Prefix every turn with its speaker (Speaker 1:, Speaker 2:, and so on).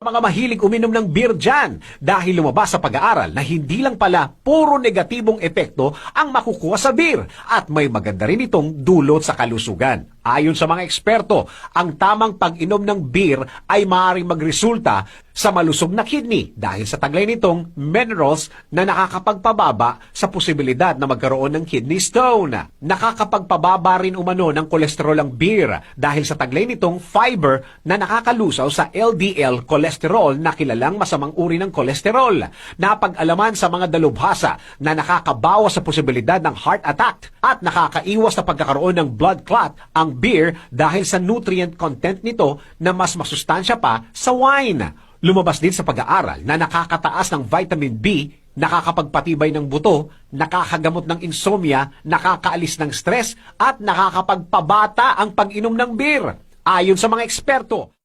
Speaker 1: Mga mahilig uminom ng beer dyan dahil lumabas sa pag-aaral na hindi lang pala puro negatibong epekto ang makukuha sa beer at may maganda rin itong dulot sa kalusugan. Ayon sa mga eksperto, ang tamang pag-inom ng beer ay maaaring magresulta sa malusog na kidney dahil sa taglay nitong minerals na nakakapagpababa sa posibilidad na magkaroon ng kidney stone. Nakakapagpababa rin umano ng kolesterol ang beer dahil sa taglay nitong fiber na nakakalusaw sa LDL cholesterol na kilalang masamang uri ng kolesterol. Napag-alaman sa mga dalubhasa na nakakabawas sa posibilidad ng heart attack at nakakaiwas sa pagkakaroon ng blood clot ang beer dahil sa nutrient content nito na mas masustansya pa sa wine. Lumabas din sa pag-aaral na nakakataas ng vitamin B, nakakapagpatibay ng buto, nakakagamot ng insomnia, nakakaalis ng stress at nakakapagpabata ang pag-inom ng beer. Ayon sa mga eksperto,